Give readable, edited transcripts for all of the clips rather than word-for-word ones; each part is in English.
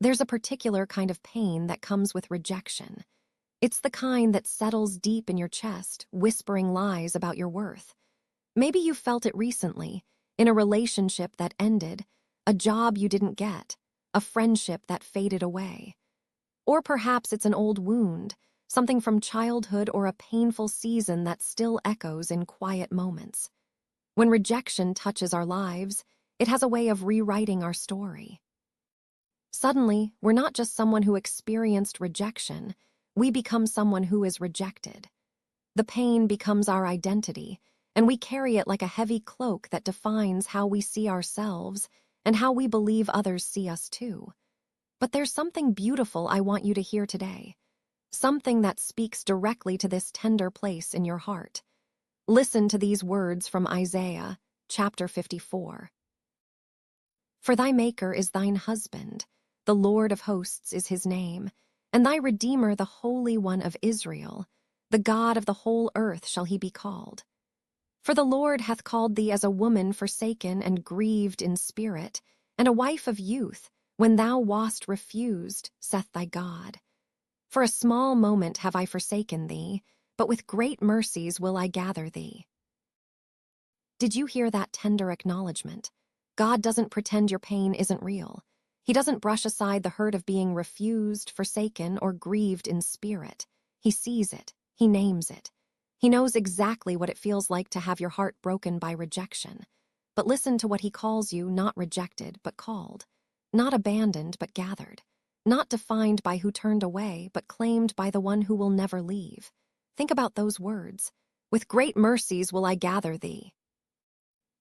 There's a particular kind of pain that comes with rejection. It's the kind that settles deep in your chest, whispering lies about your worth. Maybe you felt it recently, in a relationship that ended, a job you didn't get, a friendship that faded away. Or perhaps it's an old wound, something from childhood or a painful season that still echoes in quiet moments. When rejection touches our lives, it has a way of rewriting our story. Suddenly, we're not just someone who experienced rejection, we become someone who is rejected. The pain becomes our identity, and we carry it like a heavy cloak that defines how we see ourselves and how we believe others see us too. But there's something beautiful I want you to hear today, something that speaks directly to this tender place in your heart. Listen to these words from Isaiah, chapter 54. For thy Maker is thine husband, the Lord of hosts is his name, and thy Redeemer the Holy One of Israel, the God of the whole earth shall he be called. For the Lord hath called thee as a woman forsaken and grieved in spirit, and a wife of youth, when thou wast refused, saith thy God. For a small moment have I forsaken thee, but with great mercies will I gather thee. Did you hear that tender acknowledgement? God doesn't pretend your pain isn't real. He doesn't brush aside the hurt of being refused, forsaken, or grieved in spirit. He sees it. He names it. He knows exactly what it feels like to have your heart broken by rejection. But listen to what he calls you, not rejected, but called. Not abandoned, but gathered. Not defined by who turned away, but claimed by the one who will never leave. Think about those words. With great mercies will I gather thee.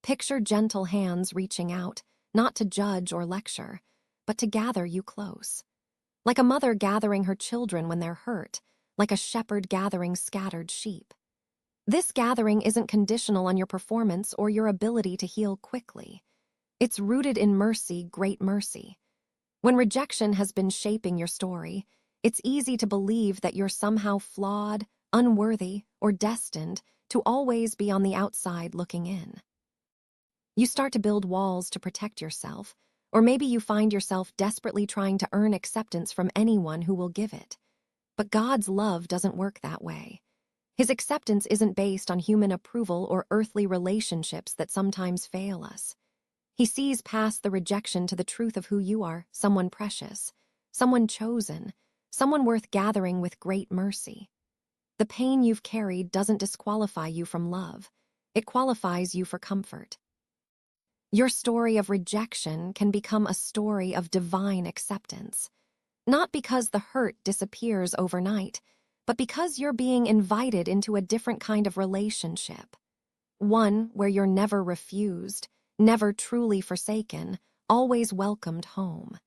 Picture gentle hands reaching out, not to judge or lecture, but to gather you close. Like a mother gathering her children when they're hurt, like a shepherd gathering scattered sheep. This gathering isn't conditional on your performance or your ability to heal quickly. It's rooted in mercy, great mercy. When rejection has been shaping your story, it's easy to believe that you're somehow flawed, unworthy, or destined to always be on the outside looking in. You start to build walls to protect yourself, or maybe you find yourself desperately trying to earn acceptance from anyone who will give it. But God's love doesn't work that way. His acceptance isn't based on human approval or earthly relationships that sometimes fail us. He sees past the rejection to the truth of who you are, someone precious, someone chosen, someone worth gathering with great mercy. The pain you've carried doesn't disqualify you from love. It qualifies you for comfort. Your story of rejection can become a story of divine acceptance, not because the hurt disappears overnight, but because you're being invited into a different kind of relationship. One where you're never refused, never truly forsaken, always welcomed home.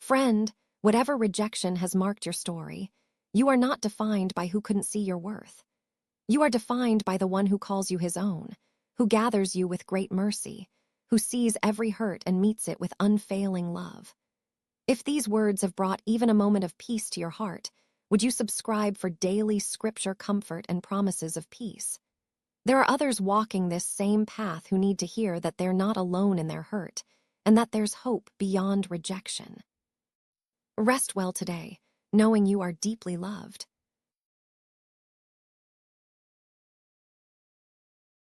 Friend, whatever rejection has marked your story, you are not defined by who couldn't see your worth. You are defined by the one who calls you his own, who gathers you with great mercy, who sees every hurt and meets it with unfailing love. If these words have brought even a moment of peace to your heart, would you subscribe for daily scripture comfort and promises of peace? There are others walking this same path who need to hear that they're not alone in their hurt, and that there's hope beyond rejection. Rest well today, knowing you are deeply loved.